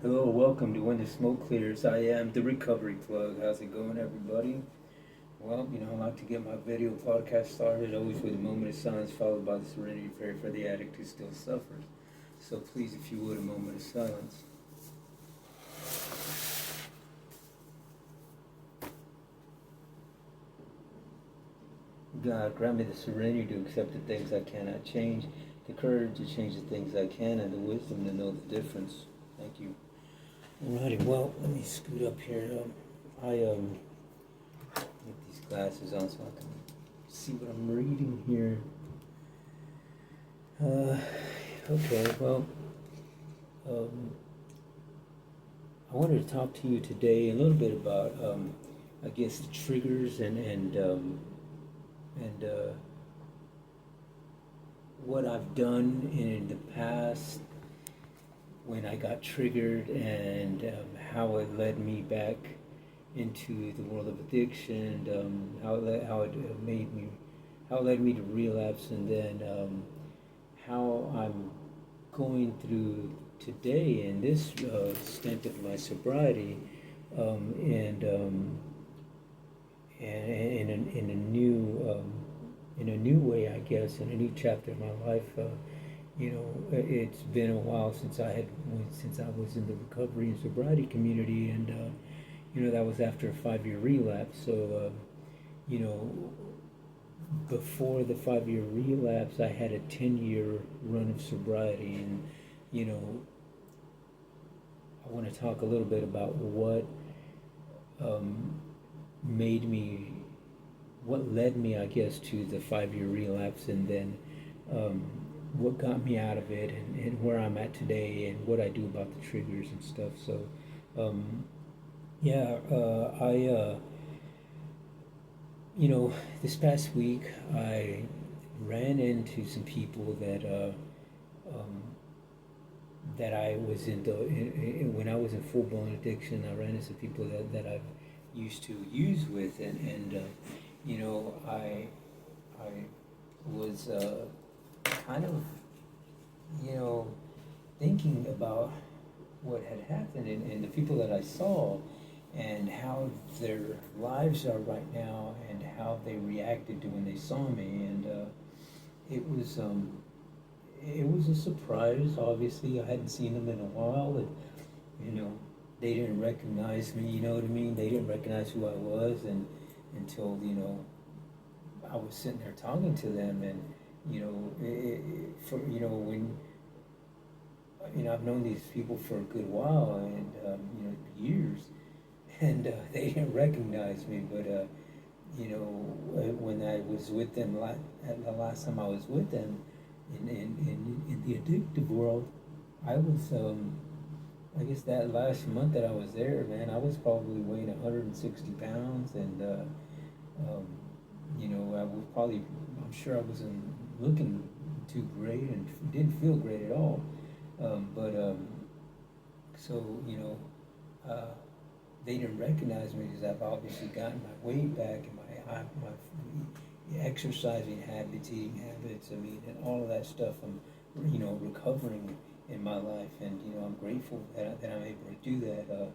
Hello, welcome to When the Smoke Clears. I am the Recovery Plug. How's it going, everybody? Well, I like to get my video podcast started, always with a moment of silence followed by the serenity prayer for the addict who still suffers. So please, if you would, a moment of silence. God, grant me the serenity to accept the things I cannot change, the courage to change the things I can, and the wisdom to know the difference. Thank you. Alrighty, well, let me scoot up here. I get these glasses on so I can see what I'm reading here. Okay, well, um, I wanted to talk to you today a little bit about, I guess, the triggers and what I've done in the past when I got triggered and how it led me back into the world of addiction, how it made me, how it led me to relapse, and then how I'm going through today in this stint of my sobriety, and in a new way, I guess, in a new chapter of my life. It's been a while since I was in the recovery and sobriety community, and that was after a 5 year relapse. So you know, before the 5 year relapse, I had a 10 year run of sobriety, and you know, I want to talk a little bit about um, made me, what led me, I guess, to the 5 year relapse, and then um, what got me out of it, and where I'm at today, and what I do about the triggers and stuff. So, um, yeah, this past week I ran into some people um, that I was when I was in full blown addiction. I ran into people that I've used to use with, and I was kind of you know thinking about what had happened, and the people that I saw and how their lives are right now and how they reacted to when they saw me, and it was um, it was a surprise. Obviously, I hadn't seen them in a while, and you know they didn't recognize me. You know what I mean? They didn't recognize who I was, and until I was sitting there talking to them, and for when I've known these people for a good while, and years, and they didn't recognize me. But when I was with them the last time I was with them in the addictive world, I was I guess that last month that I was there, man, I was probably weighing 160 pounds, and um, I was probably, I'm sure I wasn't looking too great and didn't feel great at all. But so uh, they didn't recognize me because I've obviously gotten my weight back and my exercising habits, eating habits. I mean, and all of that stuff. I'm recovering in my life, and I'm grateful that I'm able to do that.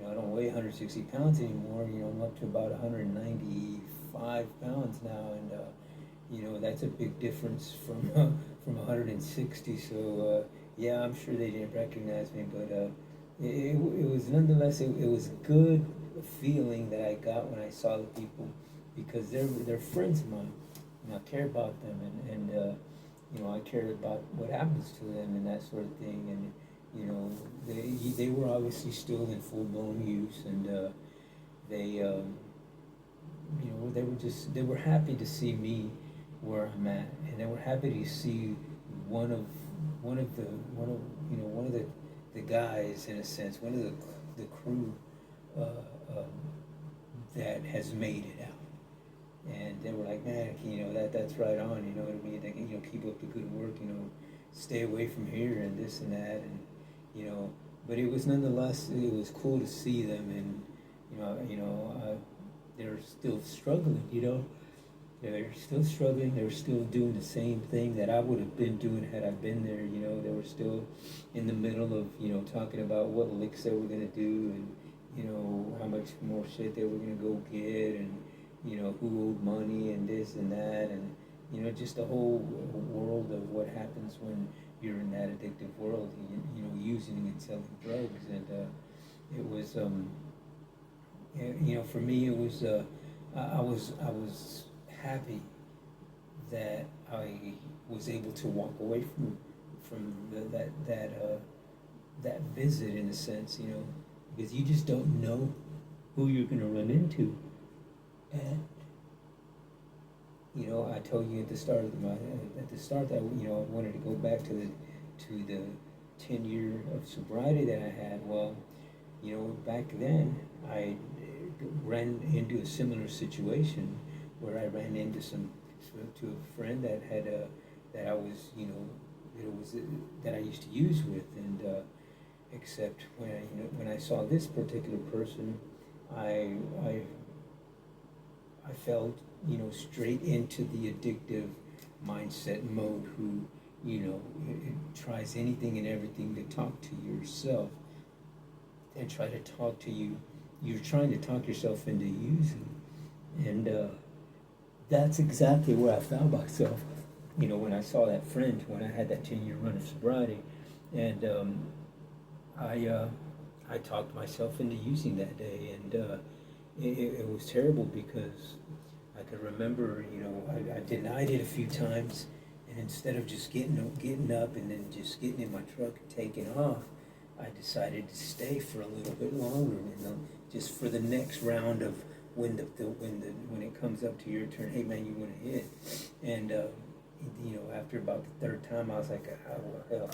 I don't weigh 160 pounds anymore. I'm up to about 195 pounds now, and that's a big difference from from 160. So yeah, I'm sure they didn't recognize me, but it was nonetheless, it was a good feeling that I got when I saw the people, because they're friends of mine, and I care about them, and I care about what happens to them and that sort of thing, and they were obviously still in full blown use, and they they were happy to see me where I'm at, and they were happy to see one of one of the guys, in a sense, one of the crew uh, um, that has made it out. And they were like, man, that's right on, you know what I mean? They can, keep up the good work, stay away from here and this and that, and but it was nonetheless, it was cool to see them, and they're still struggling, they're still struggling. They were still doing the same thing that I would have been doing had I been there. They were still in the middle of, talking about what licks they were gonna do, and how much more shit they were gonna go get, and who owed money and this and that, and just the whole world of what happens when you're in that addictive world. Using and selling drugs, and it was for me it was I was happy that I was able to walk away from that visit, in a sense, because you just don't know who you're going to run into. And I told you at the start that I wanted to go back to the 10 year of sobriety that I had. Well, back then I ran into a similar situation where I ran into to a friend that had that I was that I used to use with, and except when I saw this particular person, I I fell straight into the addictive mindset mode, who it tries anything and everything to talk to yourself and try to talk to you. You're trying to talk yourself into using, and that's exactly where I found myself. When I saw that friend, when I had that 10-year run of sobriety, and I I talked myself into using that day, and it was terrible because I could remember, I denied it a few times, and instead of just getting up and then just getting in my truck and taking off, I decided to stay for a little bit longer, just for the next round of when when it comes up to your turn. Hey man, you want to hit? And after about the third time, I was like, oh, well, hell,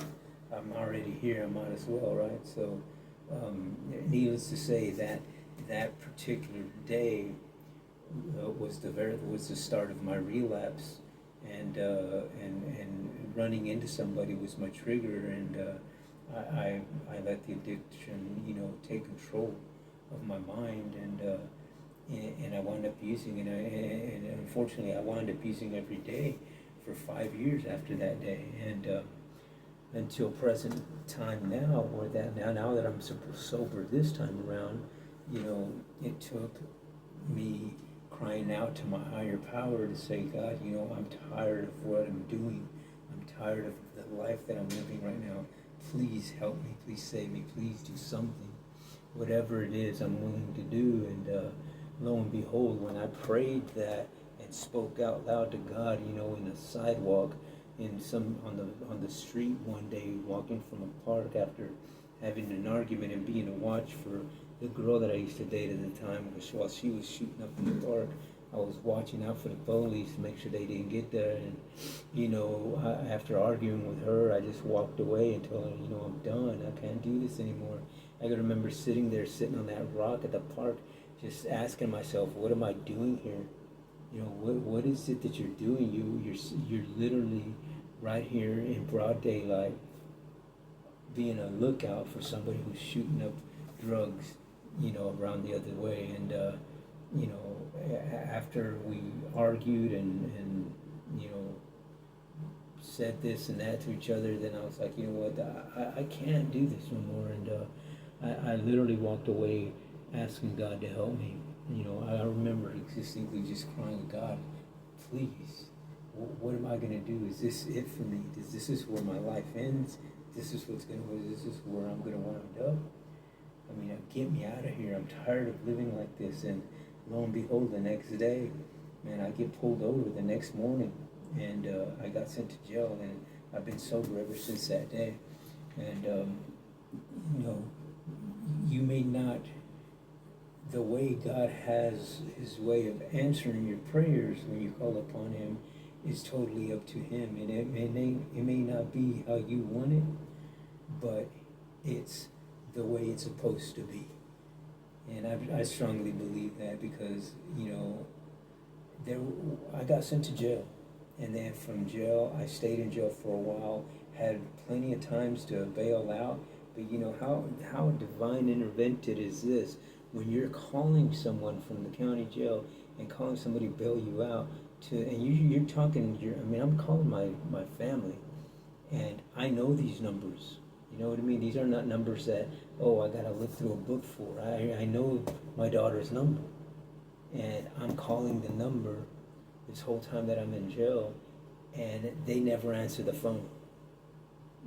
I'm already here. I might as well, right? So, needless to say, that particular day was the start of my relapse, and running into somebody was my trigger, and I let the addiction take control of my mind, and I wound up using it, and unfortunately I wound up using every day for 5 years after that day, and until present time now, now that I'm sober this time around, it took me crying out to my higher power to say, God, I'm tired of what I'm doing. I'm tired of the life that I'm living right now. Please help me. Please save me. Please do something. Whatever it is, I'm willing to do. And lo and behold, when I prayed that and spoke out loud to God, in a sidewalk, on the street one day, walking from a park after having an argument and being a watch for the girl that I used to date at the time, while she was shooting up in the park, I was watching out for the police to make sure they didn't get there. And after arguing with her, I just walked away and told her, I'm done. I can't do this anymore. I can remember sitting on that rock at the park, just asking myself, what am I doing here? What is it that you're doing? You're literally right here in broad daylight, being a lookout for somebody who's shooting up drugs, around the other way. And after we argued and said this and that to each other, then I was like, you know what, I can't do this no more. And I literally walked away asking God to help me. I remember distinctly just crying, God, please, what am I going to do? Is this it for me? This is where my life ends? This is where I'm going to wind up? I mean, get me out of here. I'm tired of living like this. And lo and behold, the next day, man, I get pulled over the next morning, and I got sent to jail, and I've been sober ever since that day. And you may not, the way God has his way of answering your prayers when you call upon him is totally up to him. And it may not be how you want it, but it's the way it's supposed to be. And I strongly believe that, because I got sent to jail, and then from jail I stayed in jail for a while, had plenty of times to bail out. But how divine intervented is this, when you're calling someone from the county jail and calling somebody to bail you out, and you're talking, I mean, I'm calling my family, and I know these numbers. You know what I mean? These are not numbers that, oh, I gotta look through a book for. I know my daughter's number, and I'm calling the number this whole time that I'm in jail, and they never answer the phone.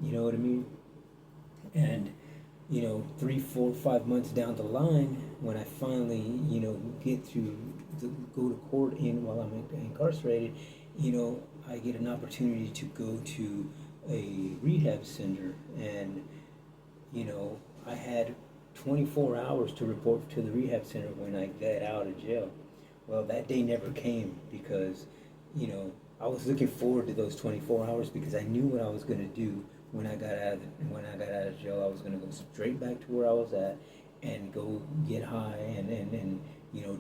You know what I mean? And 3, 4, 5 months down the line, when I finally get to go to court while I'm incarcerated, I get an opportunity to go to a rehab center, and I had 24 hours to report to the rehab center when I got out of jail. Well, that day never came because, I was looking forward to those 24 hours because I knew what I was going to do when I got out of jail. I was going to go straight back to where I was at and go get high and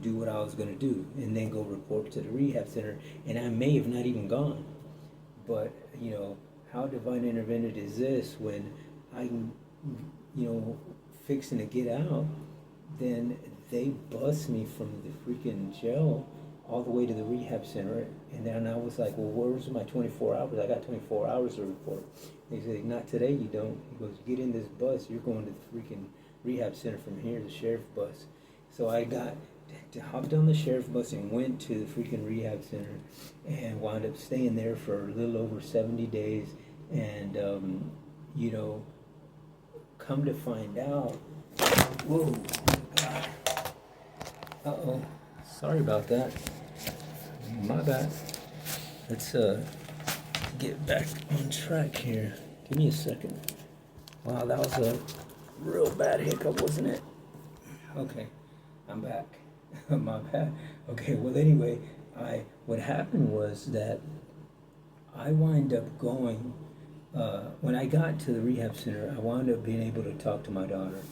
do what I was going to do, and then go report to the rehab center. And I may have not even gone, but how divine intervention is this when I'm fixing to get out, then they bust me from the freaking jail all the way to the rehab center. And then I was like, well, where's my 24 hours? I got 24 hours to report. They said, not today, you don't. He goes, get in this bus. You're going to the freaking rehab center from here, the sheriff bus. So I hopped on the sheriff bus and went to the freaking rehab center and wound up staying there for a little over 70 days. And, come to find out, whoa, God. Uh-oh. Sorry about that. My bad. Let's get back on track here. Give me a second. Wow, that was a real bad hiccup, wasn't it? Okay, I'm back. My bad. Okay, well anyway, what happened was that I wind up going when I got to the rehab center, I wound up being able to talk to my daughter.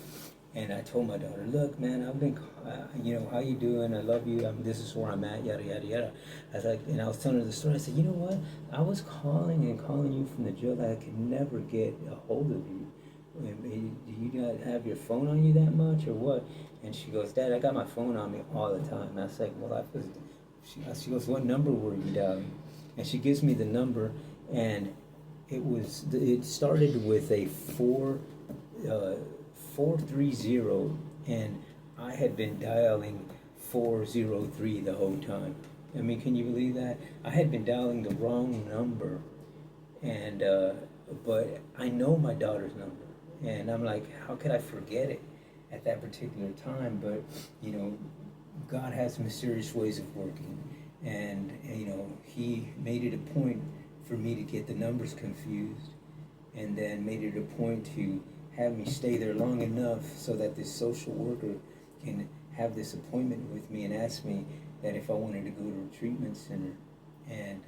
And I told my daughter, look, man, I've been, how you doing? I love you. This is where I'm at, yada, yada, yada. And I was telling her the story. I said, you know what? I was calling you from the jail that I could never get a hold of you. Do you not have your phone on you that much or what? And she goes, Dad, I got my phone on me all the time. And I was like, well, she goes, what number were you dialing? And she gives me the number, and it started with a 430, and I had been dialing 403 the whole time. I mean, can you believe that? I had been dialing the wrong number, and but I know my daughter's number, and I'm like, how could I forget it at that particular time? But God has mysterious ways of working, and He made it a point for me to get the numbers confused, and then made it a point to have me stay there long enough so that this social worker can have this appointment with me and ask me that if I wanted to go to a treatment center. And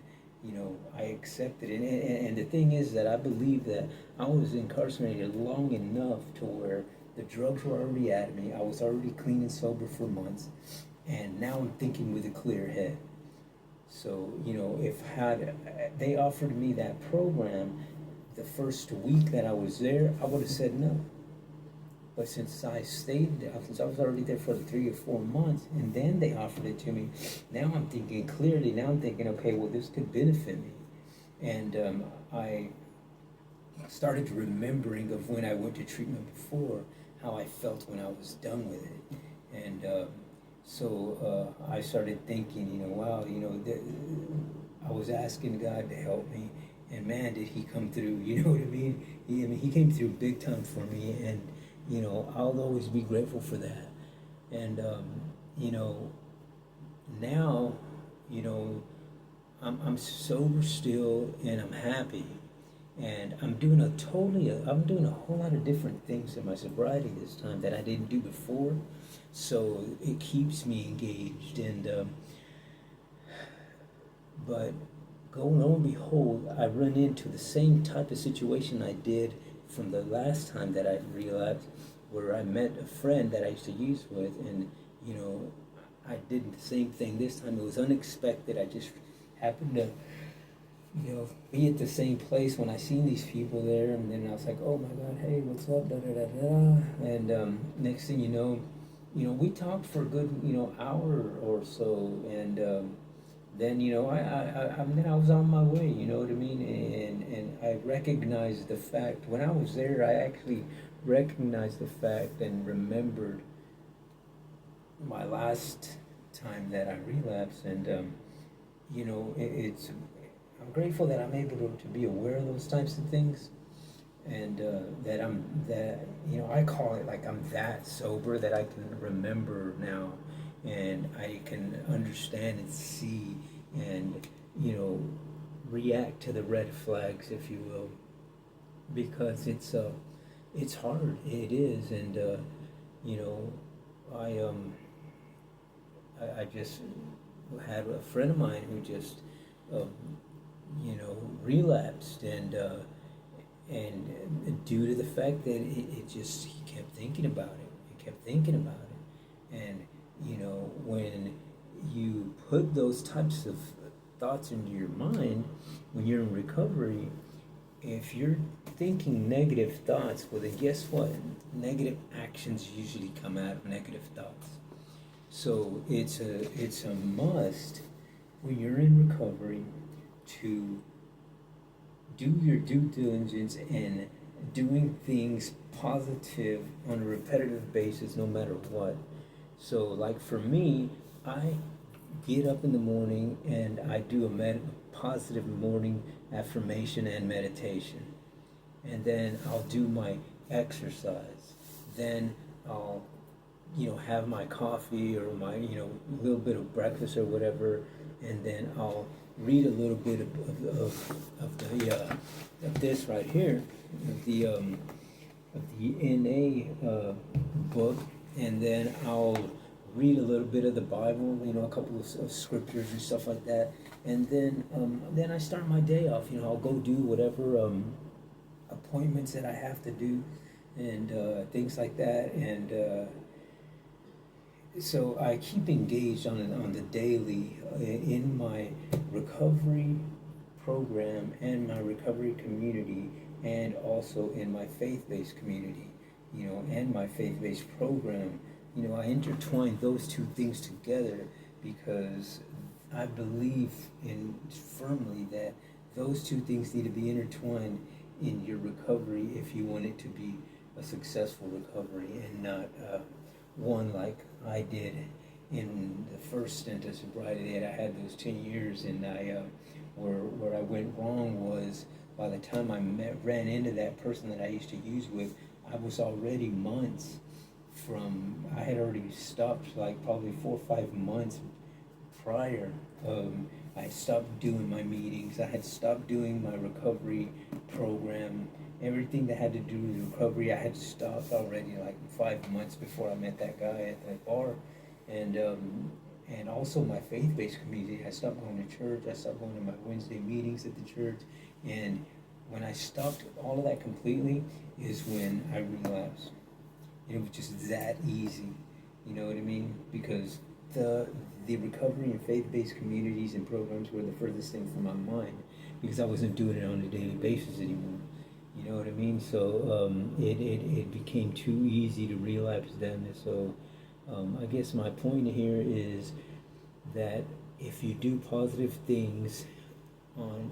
I accepted it. And the thing is that I believe that I was incarcerated long enough to where the drugs were already out of me. I was already clean and sober for months, and now I'm thinking with a clear head. So if they offered me that program the first week that I was there, I would have said no. But since I stayed there, since I was already there for 3 or 4 months, and then they offered it to me, now I'm thinking clearly. Now I'm thinking, okay, well, this could benefit me. And I started remembering of when I went to treatment before, how I felt when I was done with it. And so I started thinking, wow, I was asking God to help me. And man, did He come through, you know what I mean? He came through big time for me, and, I'll always be grateful for that. And, now, I'm sober still, and I'm happy. And I'm doing a whole lot of different things in my sobriety this time that I didn't do before. So it keeps me engaged, and, but lo and behold, I run into the same type of situation I did from the last time that I relapsed, where I met a friend that I used to use with, and I did the same thing this time. It was unexpected. I just happened to be at the same place when I seen these people there, and then I was like, oh my God, hey, what's up, da da da da, and next thing you know, we talked for a good hour or so, and then then I was on my way. You know what I mean? And I recognized the fact when I was there. I actually recognized the fact and remembered my last time that I relapsed, and it's I'm grateful that I'm able to be aware of those types of things, and that I call it like I'm that sober that I can remember now, and I can understand and see, and react to the red flags, if you will, because it's hard. It is, and you know, I I just had a friend of mine who just um, relapsed, and due to the fact that it just he kept thinking about it. He kept thinking about it, and when you put those types of thoughts into your mind when you're in recovery, if you're thinking negative thoughts, well then guess what? Negative actions usually come out of negative thoughts. So it's a must when you're in recovery to do your due diligence and doing things positive on a repetitive basis no matter what. So like for me, I get up in the morning and I do a positive morning affirmation and meditation. And then I'll do my exercise. Then I'll have my coffee or my little bit of breakfast or whatever, and then I'll read a little bit of this right here, of the NA book, and then I'll read a little bit of the Bible, a couple of scriptures and stuff like that, and then I start my day off. I'll go do whatever appointments that I have to do, and things like that, and so I keep engaged on the daily in my recovery program and my recovery community, and also in my faith-based community, and my faith-based program. I intertwine those two things together because I believe in firmly that those two things need to be intertwined in your recovery if you want it to be a successful recovery, and not one like I did in the first stint of sobriety that I had, those 10 years, and where I went wrong was by the time I ran into that person that I used to use with, I was already months I had already stopped like probably 4 or 5 months prior. I stopped doing my meetings. I had stopped doing my recovery program. Everything that had to do with recovery, I had stopped already like 5 months before I met that guy at that bar. And also my faith-based community. I stopped going to church. I stopped going to my Wednesday meetings at the church. And when I stopped all of that completely is when I relapsed. It was just that easy. You know what I mean? Because the recovery and faith-based communities and programs were the furthest thing from my mind, because I wasn't doing it on a daily basis anymore. You know what I mean? So it became too easy to relapse then. So I guess my point here is that if you do positive things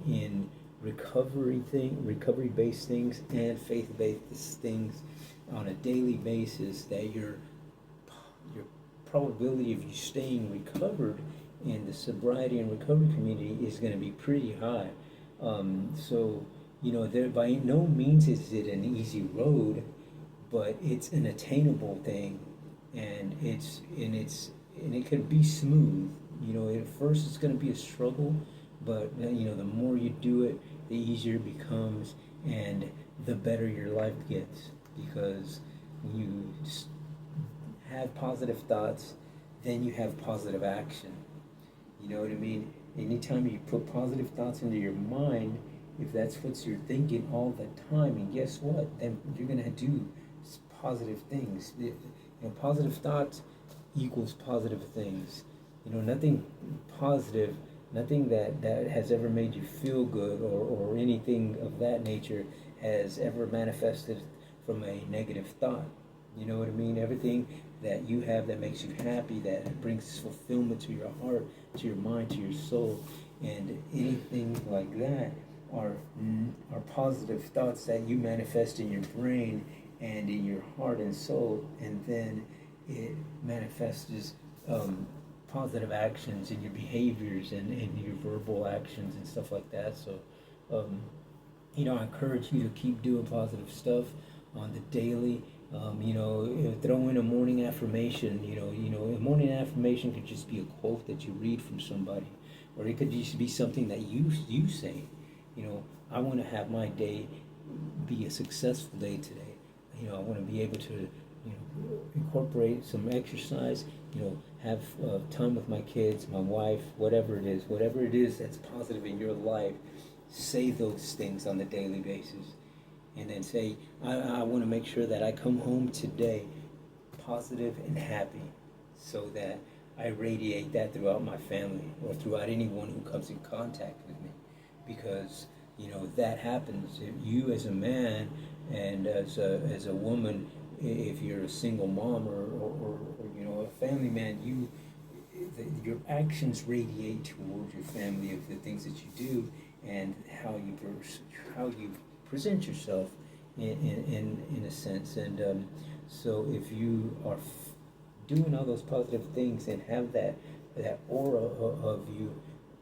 in recovery-based things and faith-based things on a daily basis, that your probability of you staying recovered in the sobriety and recovery community is going to be pretty high. So there by no means is it an easy road, but it's an attainable thing, and it can be smooth. At first it's going to be a struggle, but the more you do it, the easier it becomes, and the better your life gets, because when you have positive thoughts, then you have positive action. You know what I mean? Anytime you put positive thoughts into your mind, if that's what you're thinking all the time, and guess what? Then you're gonna do positive things. Positive thoughts equals positive things. Nothing positive, nothing that has ever made you feel good, or anything of that nature has ever manifested from a negative thought. You know what I mean? Everything that you have that makes you happy, that brings fulfillment to your heart, to your mind, to your soul, and anything like that are are positive thoughts that you manifest in your brain and in your heart and soul, and then it manifests as positive actions in your behaviors and your verbal actions and stuff like that. So, um, I encourage you to keep doing positive stuff on the daily. Throw in a morning affirmation. A morning affirmation could just be a quote that you read from somebody, or it could just be something that you say. I want to have my day be a successful day today. I want to be able to, incorporate some exercise. Have time with my kids, my wife, whatever it is that's positive in your life. Say those things on the daily basis, and then say, I want to make sure that I come home today positive and happy, so that I radiate that throughout my family or throughout anyone who comes in contact with me, because that happens. If you as a man and as a woman, if you're a single mom or a family man, your actions radiate towards your family of the things that you do and how you present yourself in a sense. And so if you are doing all those positive things and have that aura of you,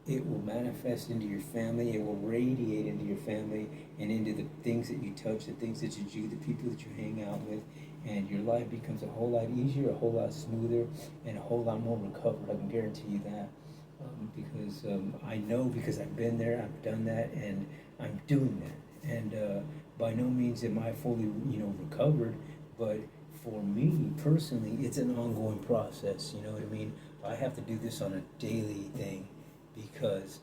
it will manifest into your family, it will radiate into your family and into the things that you touch, the things that you do, the people that you hang out with, and your life becomes a whole lot easier, a whole lot smoother, and a whole lot more recovered. I can guarantee you that. Because I know, because I've been there, I've done that, and I'm doing that. And by no means am I fully, recovered, but for me personally, it's an ongoing process. You know what I mean? I have to do this on a daily thing, because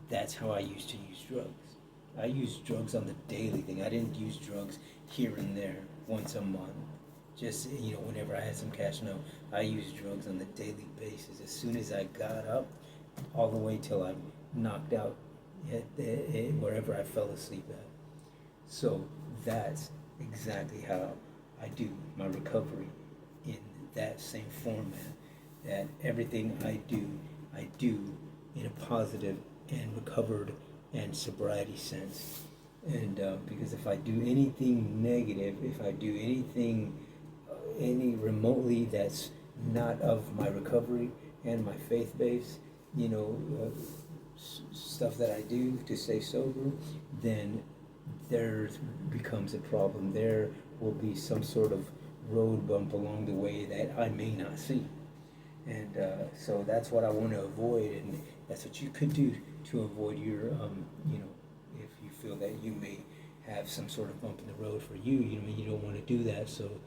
that's how I used to use drugs. I used drugs on the daily thing. I didn't use drugs here and there, once a month. Just, whenever I had some cash. No, I used drugs on the daily basis. As soon as I got up, all the way till I'm knocked out wherever I fell asleep at. So that's exactly how I do my recovery, in that same format. That everything I do in a positive and recovered and sobriety sense. And because if I do anything negative, if I do anything any remotely that's not of my recovery and my faith base, stuff that I do to stay sober, then there becomes a problem. There will be some sort of road bump along the way that I may not see. And so that's what I want to avoid, and that's what you could do to avoid your, if you feel that you may have some sort of bump in the road for you, you don't want to do that. So,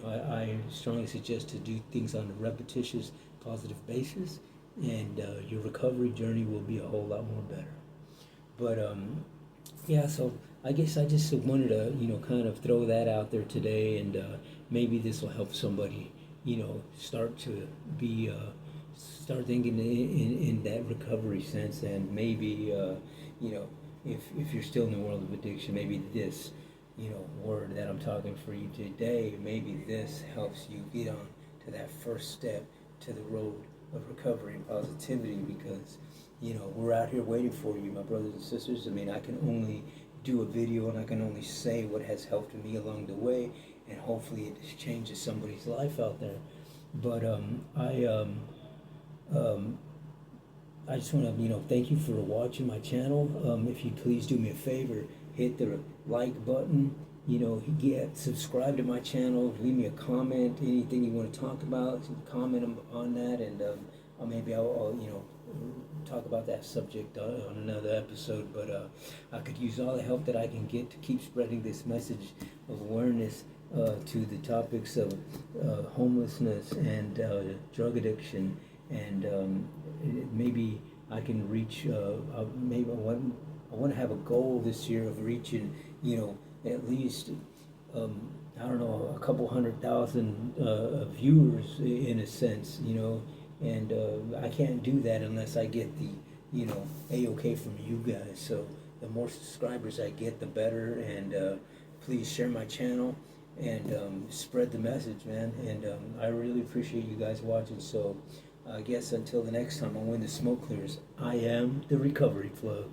I strongly suggest to do things on a repetitious, positive basis, and your recovery journey will be a whole lot more better. But yeah, so I guess I just wanted to, kind of throw that out there today, and maybe this will help somebody, start to be, start thinking in that recovery sense, and maybe, if you're still in the world of addiction, maybe this, word that I'm talking for you today, maybe this helps you get on to that first step to the road of recovery and positivity, because, we're out here waiting for you, my brothers and sisters. I mean, I can only do a video and I can only say what has helped me along the way, and hopefully it changes somebody's life out there. But I just want to, thank you for watching my channel. If you please do me a favor, hit the like button, subscribe to my channel, leave me a comment, anything you want to talk about, comment on that, and maybe I'll talk about that subject on another episode. But I could use all the help that I can get to keep spreading this message of awareness to the topics of homelessness and drug addiction, and maybe I can reach, maybe I want to have a goal this year of reaching, at least, I don't know, a couple 100,000 viewers in a sense, and I can't do that unless I get the, A-OK from you guys. So the more subscribers I get, the better, and please share my channel, and spread the message, man. And I really appreciate you guys watching. So I guess until the next time, when the smoke clears, I am the recovery plug.